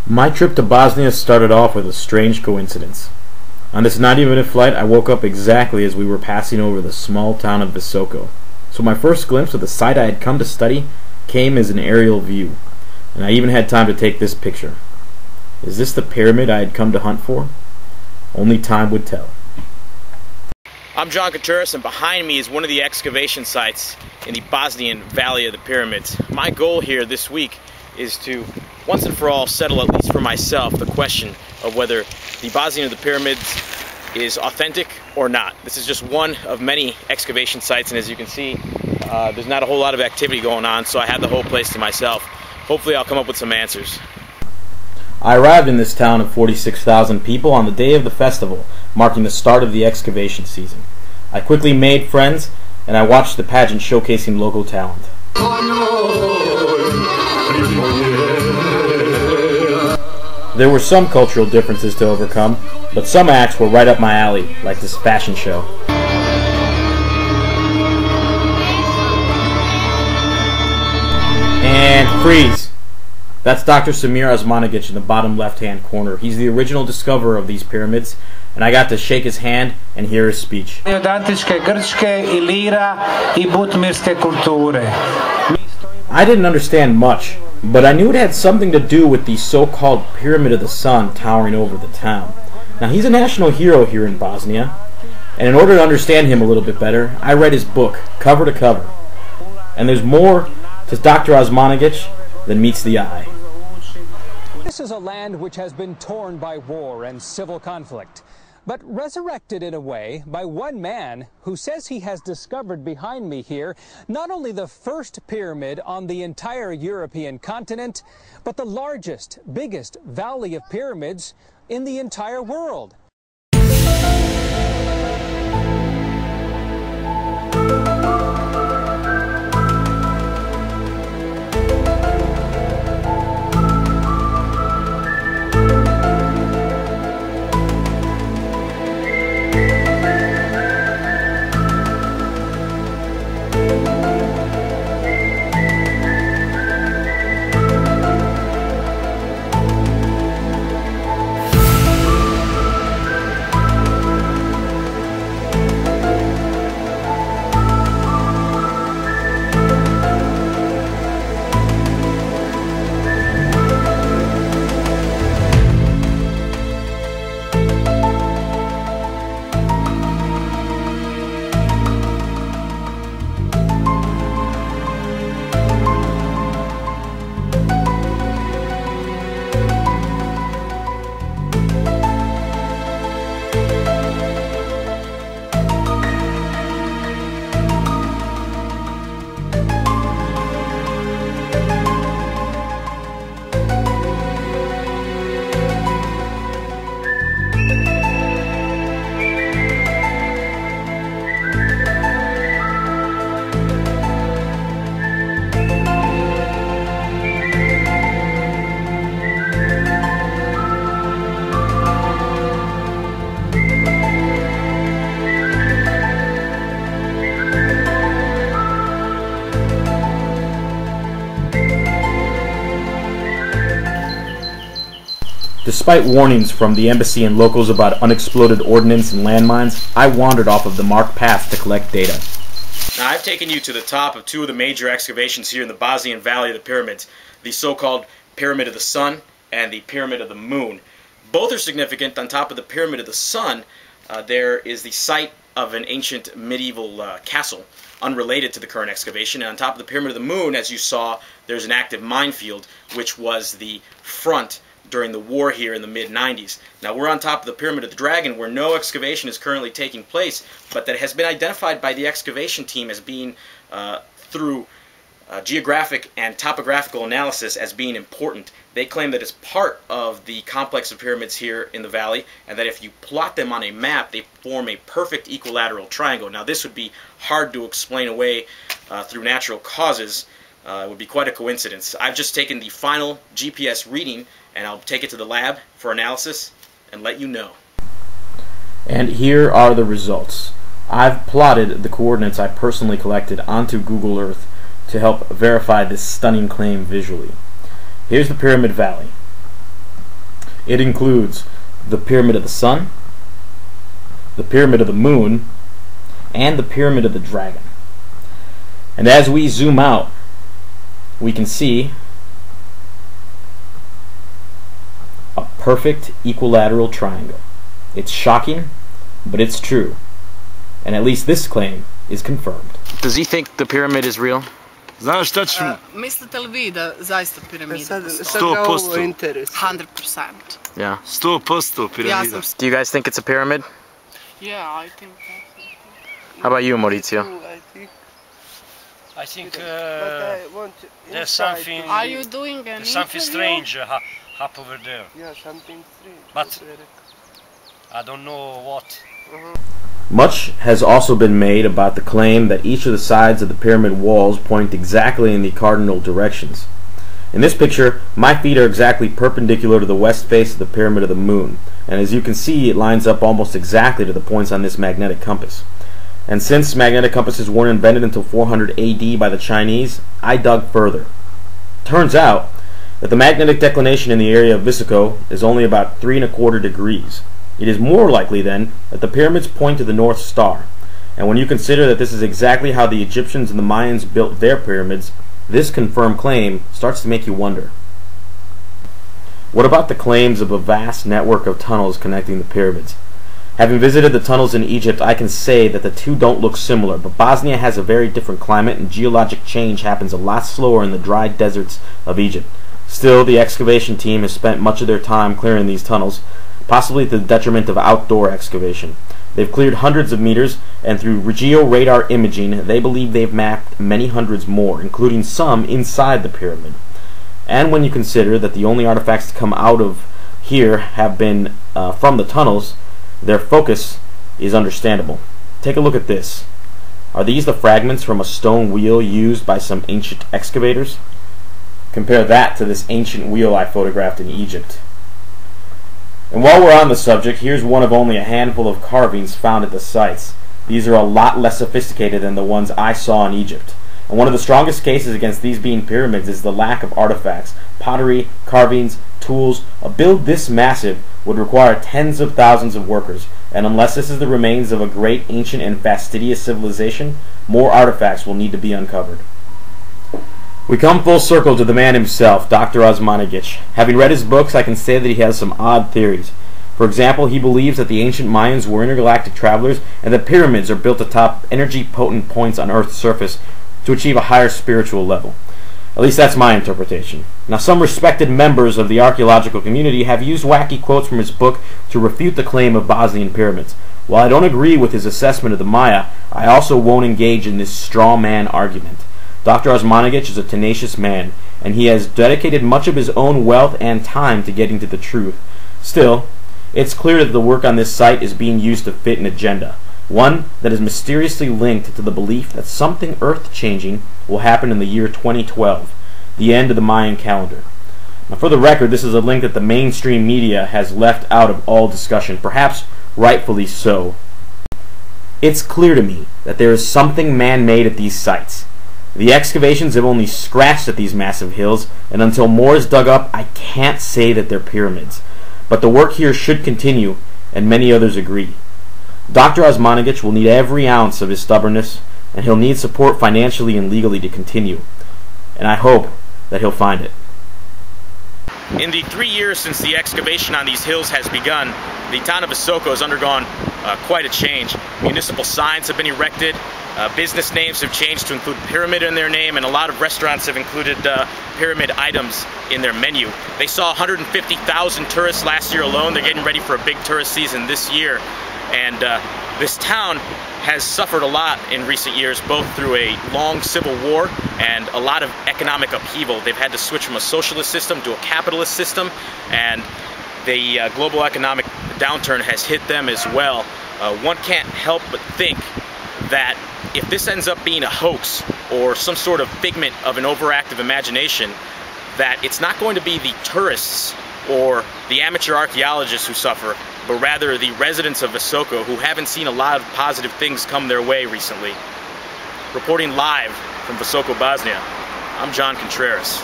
My trip to Bosnia started off with a strange coincidence. On this 90-minute flight, I woke up exactly as we were passing over the small town of Visoko. So my first glimpse of the site I had come to study came as an aerial view, and I even had time to take this picture. Is this the pyramid I had come to hunt for? Only time would tell. I'm John Contreras, and behind me is one of the excavation sites in the Bosnian Valley of the Pyramids. My goal here this week is to once and for all settle, at least for myself, the question of whether the Bosnian of the Pyramids is authentic or not. This is just one of many excavation sites, and as you can see, there's not a whole lot of activity going on, so I had the whole place to myself. Hopefully I'll come up with some answers. I arrived in this town of 46,000 people on the day of the festival, marking the start of the excavation season. I quickly made friends, and I watched the pageant showcasing local talent. There were some cultural differences to overcome, but some acts were right up my alley, like this fashion show. And freeze! That's Dr. Samir Osmanagic in the bottom left-hand corner. He's the original discoverer of these pyramids, and I got to shake his hand and hear his speech. I didn't understand much, but I knew it had something to do with the so-called Pyramid of the Sun towering over the town. Now, he's a national hero here in Bosnia, and in order to understand him a little bit better, I read his book, cover to cover. And there's more to Dr. Osmanagic than meets the eye. This is a land which has been torn by war and civil conflict, but resurrected in a way by one man who says he has discovered behind me here not only the first pyramid on the entire European continent, but the largest, biggest valley of pyramids in the entire world. Despite warnings from the embassy and locals about unexploded ordnance and landmines, I wandered off of the marked path to collect data. Now, I've taken you to the top of two of the major excavations here in the Bosnian Valley of the Pyramids, the so-called Pyramid of the Sun and the Pyramid of the Moon. Both are significant. On top of the Pyramid of the Sun, there is the site of an ancient medieval castle, unrelated to the current excavation. And on top of the Pyramid of the Moon, as you saw, there's an active minefield, which was the front during the war here in the mid-90s. Now, we're on top of the Pyramid of the Dragon, where no excavation is currently taking place, but that has been identified by the excavation team as being, through geographic and topographical analysis, as being important. They claim that it's part of the complex of pyramids here in the valley, and that if you plot them on a map, they form a perfect equilateral triangle. Now, this would be hard to explain away through natural causes. It would be quite a coincidence. I've just taken the final GPS reading, and I'll take it to the lab for analysis and let you know. And here are the results. I've plotted the coordinates I personally collected onto Google Earth to help verify this stunning claim visually. Here's the Pyramid Valley. It includes the Pyramid of the Sun, the Pyramid of the Moon, and the Pyramid of the Dragon. And as we zoom out, we can see a perfect equilateral triangle. It's shocking, but it's true. And at least this claim is confirmed. Does he think the pyramid is real? Znaš tačno? Mislite li vi da zaista piramida? 100%. 100%. Yeah. 100% piramida. Do you guys think it's a pyramid? Yeah, I think How about you, Maurizio? I think there's something. Are you doing an something interview? strange up over there. Yeah, something strange. But I don't know what. Much has also been made about the claim that each of the sides of the pyramid walls point exactly in the cardinal directions. In this picture, my feet are exactly perpendicular to the west face of the Pyramid of the Moon, and as you can see, it lines up almost exactly to the points on this magnetic compass. And since magnetic compasses weren't invented until 400 AD by the Chinese, I dug further. Turns out that the magnetic declination in the area of Visoko is only about 3 1/4 degrees. It is more likely, then, that the pyramids point to the North Star. And when you consider that this is exactly how the Egyptians and the Mayans built their pyramids, this confirmed claim starts to make you wonder. What about the claims of a vast network of tunnels connecting the pyramids? Having visited the tunnels in Egypt, I can say that the two don't look similar, but Bosnia has a very different climate and geologic change happens a lot slower in the dry deserts of Egypt. Still, the excavation team has spent much of their time clearing these tunnels, possibly to the detriment of outdoor excavation. They've cleared hundreds of meters, and through geo-radar imaging, they believe they've mapped many hundreds more, including some inside the pyramid. And when you consider that the only artifacts to come out of here have been from the tunnels, their focus is understandable. Take a look at this. Are these the fragments from a stone wheel used by some ancient excavators? Compare that to this ancient wheel I photographed in Egypt. And while we're on the subject, here's one of only a handful of carvings found at the sites. These are a lot less sophisticated than the ones I saw in Egypt. And one of the strongest cases against these being pyramids is the lack of artifacts. Pottery, carvings, tools. A build this massive would require tens of thousands of workers, and unless this is the remains of a great ancient and fastidious civilization, more artifacts will need to be uncovered. We come full circle to the man himself, Dr. Osmanagic. Having read his books, I can say that he has some odd theories. For example, he believes that the ancient Mayans were intergalactic travelers and that pyramids are built atop energy-potent points on Earth's surface to achieve a higher spiritual level. At least that's my interpretation. Now, some respected members of the archaeological community have used wacky quotes from his book to refute the claim of Bosnian pyramids. While I don't agree with his assessment of the Maya, I also won't engage in this straw man argument. Dr. Osmanagic is a tenacious man, and he has dedicated much of his own wealth and time to getting to the truth. Still, it's clear that the work on this site is being used to fit an agenda, one that is mysteriously linked to the belief that something earth-changing will happen in the year 2012, the end of the Mayan calendar. Now, for the record, this is a link that the mainstream media has left out of all discussion, perhaps rightfully so. It's clear to me that there is something man-made at these sites. The excavations have only scratched at these massive hills, and until more is dug up, I can't say that they're pyramids. But the work here should continue, and many others agree. Dr. Osmanagic will need every ounce of his stubbornness, and he'll need support financially and legally to continue. And I hope that he'll find it. In the 3 years since the excavation on these hills has begun, the town of Visoko has undergone quite a change. Municipal signs have been erected, business names have changed to include pyramid in their name, and a lot of restaurants have included pyramid items in their menu. They saw 150,000 tourists last year alone. They're getting ready for a big tourist season this year. And this town has suffered a lot in recent years, both through a long civil war and a lot of economic upheaval. They've had to switch from a socialist system to a capitalist system, and the global economic downturn has hit them as well. One can't help but think that if this ends up being a hoax or some sort of figment of an overactive imagination, that it's not going to be the tourists or the amateur archaeologists who suffer, but rather the residents of Visoko who haven't seen a lot of positive things come their way recently. Reporting live from Visoko, Bosnia, I'm John Contreras.